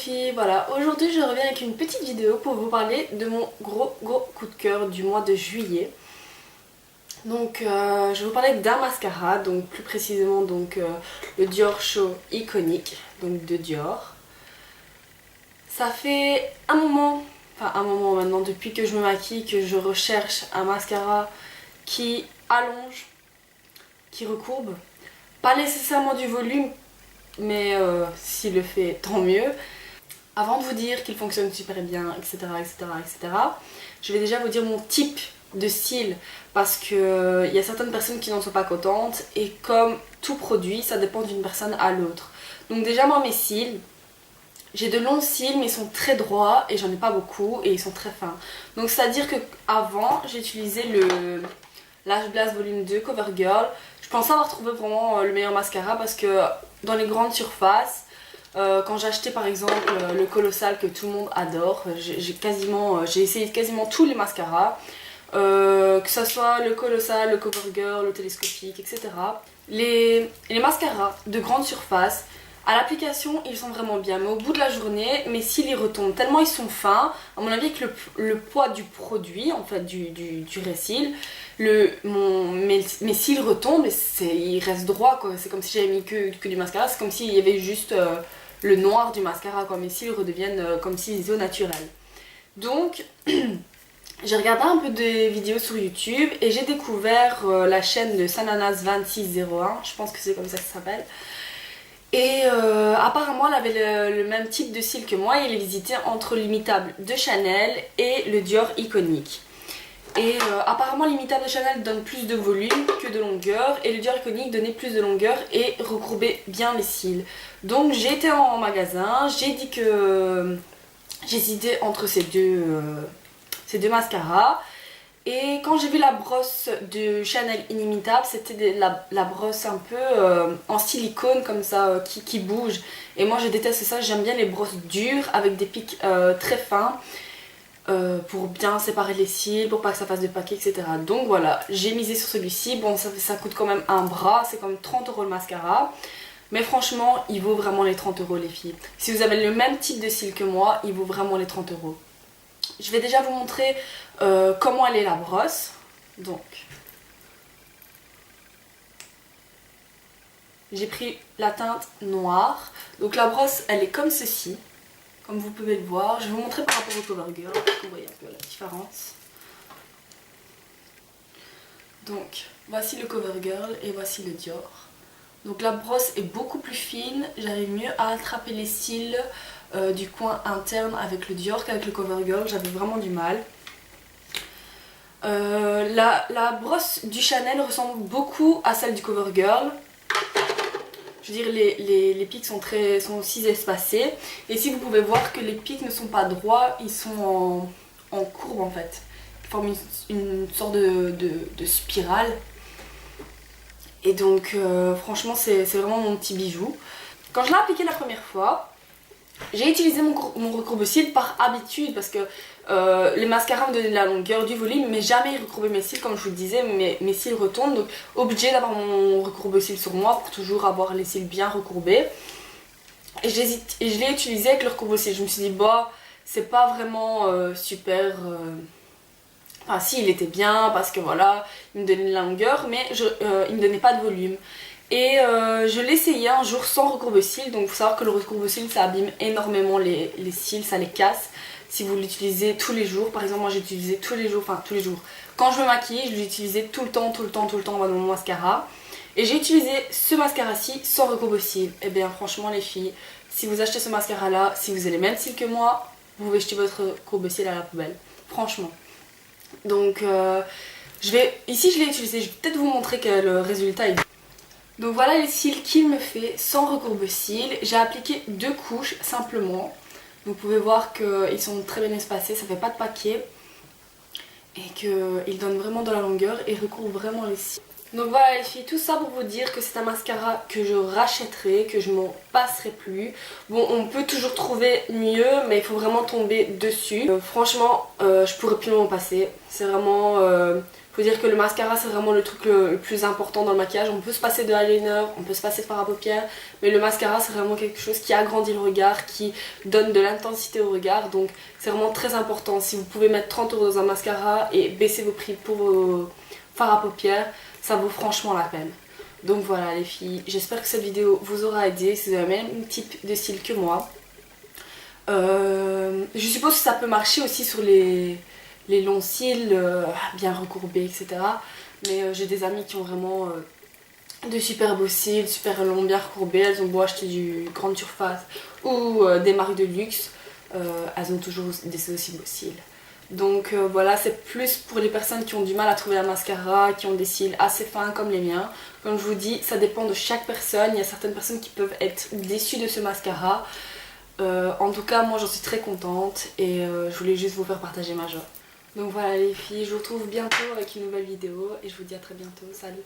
filles, voilà, aujourd'hui je reviens avec une petite vidéo pour vous parler de mon gros coup de cœur du mois de juillet. Donc je vais vous parler d'un mascara, donc plus précisément le Dior Show Iconic, donc de Dior. Ça fait un moment maintenant depuis que je me maquille que je recherche un mascara qui allonge, qui recourbe, pas nécessairement du volume, mais s'il le fait tant mieux. Avant de vous dire qu'il fonctionne super bien, etc., je vais déjà vous dire mon type de style parce que y a certaines personnes qui n'en sont pas contentes et comme tout produit, ça dépend d'une personne à l'autre. Donc déjà moi mes cils, j'ai de longs cils mais ils sont très droits et j'en ai pas beaucoup et ils sont très fins. Donc c'est à dire que avant j'utilisais le Lash Blast Volume 2 CoverGirl. Je pensais avoir trouvé vraiment le meilleur mascara parce que dans les grandes surfaces, quand j'ai acheté par exemple le Colossal que tout le monde adore, j'ai essayé quasiment tous les mascaras, que ce soit le Colossal, le CoverGirl, le télescopique, etc. Les mascaras de grande surface, à l'application ils sont vraiment bien, mais au bout de la journée mes cils ils retombent tellement ils sont fins, à mon avis avec le poids du produit, en fait du récil, mes cils retombent et ils restent droits quoi. C'est comme si j'avais mis que du mascara, c'est comme s'il y avait juste le noir du mascara quoi. Mes cils redeviennent comme s'ils étaient au naturel. Donc j'ai regardé un peu de vidéos sur YouTube et j'ai découvert la chaîne de Sananas2601, je pense que c'est comme ça que ça s'appelle. Et apparemment elle avait le même type de cils que moi et elle hésitait entre l'imitable de Chanel et le Dior Iconic. Et apparemment l'imitable de Chanel donne plus de volume que de longueur et le Dior Iconic donnait plus de longueur et recourbait bien les cils. Donc j'ai été en magasin, j'ai dit que j'hésitais entre ces deux mascaras. Et quand j'ai vu la brosse de Chanel inimitable, c'était la brosse un peu en silicone comme ça, qui bouge. Et moi je déteste ça, j'aime bien les brosses dures avec des pics très fins pour bien séparer les cils, pour pas que ça fasse de paquets, etc. Donc voilà, j'ai misé sur celui-ci. Bon, ça coûte quand même un bras, c'est comme 30 € le mascara. Mais franchement, il vaut vraiment les 30 € les filles. Si vous avez le même type de cils que moi, il vaut vraiment les 30 €. Je vais déjà vous montrer comment elle est la brosse. Donc, j'ai pris la teinte noire. Donc la brosse, elle est comme ceci, comme vous pouvez le voir. Je vais vous montrer par rapport au CoverGirl, pour que vous voyez un peu la différence. Donc, voici le CoverGirl et voici le Dior. Donc la brosse est beaucoup plus fine, j'arrive mieux à attraper les cils du coin interne avec le Dior qu'avec le CoverGirl, j'avais vraiment du mal. La brosse du Chanel ressemble beaucoup à celle du CoverGirl. Je veux dire, les pics sont aussi espacés. Et si vous pouvez voir que les pics ne sont pas droits, ils sont en courbe en fait. Ils forment une sorte de spirale. Et donc franchement c'est vraiment mon petit bijou. Quand je l'ai appliqué la première fois, j'ai utilisé mon recourbe-cils par habitude parce que les mascaras me donnaient de la longueur, du volume, mais jamais ils recourbaient mes cils, comme je vous le disais, mes cils retombent, donc obligée d'avoir mon recourbe-cils sur moi pour toujours avoir les cils bien recourbés. Et je l'ai utilisé avec le recourbe-cils, je me suis dit bah c'est pas vraiment super... Enfin si, il était bien parce que voilà, il me donnait de la longueur, mais il me donnait pas de volume. Et je l'ai essayé un jour sans recourbe-cils, donc il faut savoir que le recourbe-cils ça abîme énormément les cils, ça les casse si vous l'utilisez tous les jours. Par exemple moi j'ai utilisé tous les jours, quand je me maquille, je l'utilisais tout le temps dans mon mascara. Et j'ai utilisé ce mascara-ci sans recourbe-cils. Et bien franchement les filles, si vous achetez ce mascara là, si vous avez les mêmes cils que moi, vous pouvez jeter votre recourbe-cils à la poubelle, franchement. Donc ici je l'ai utilisé, je vais peut-être vous montrer que le résultat est... Donc voilà les cils qu'il me fait sans recourbe-cils. J'ai appliqué 2 couches simplement. Vous pouvez voir qu'ils sont très bien espacés, ça fait pas de paquet. Et qu'ils donnent vraiment de la longueur et recouvrent vraiment les cils. Donc voilà les filles, tout ça pour vous dire que c'est un mascara que je rachèterai, que je m'en passerai plus. Bon, on peut toujours trouver mieux, mais il faut vraiment tomber dessus. Franchement, je pourrais plus m'en passer. C'est vraiment... Faut dire que le mascara c'est vraiment le truc le plus important dans le maquillage. On peut se passer de eyeliner, on peut se passer de fard à paupières, mais le mascara c'est vraiment quelque chose qui agrandit le regard, qui donne de l'intensité au regard. Donc c'est vraiment très important. Si vous pouvez mettre 30 € dans un mascara et baisser vos prix pour vos fards à paupières, ça vaut franchement la peine. Donc voilà les filles, j'espère que cette vidéo vous aura aidé si vous avez le même type de style que moi. Je suppose que ça peut marcher aussi sur les longs cils bien recourbés, etc. Mais j'ai des amies qui ont vraiment de super beaux cils, super longs, bien recourbés. Elles ont beau acheter du grande surface ou des marques de luxe, elles ont toujours des aussi beaux cils. Donc voilà, c'est plus pour les personnes qui ont du mal à trouver un mascara, qui ont des cils assez fins comme les miens. Comme je vous dis, ça dépend de chaque personne. Il y a certaines personnes qui peuvent être déçues de ce mascara. En tout cas, moi j'en suis très contente et je voulais juste vous faire partager ma joie. Donc voilà les filles, je vous retrouve bientôt avec une nouvelle vidéo et je vous dis à très bientôt. Salut!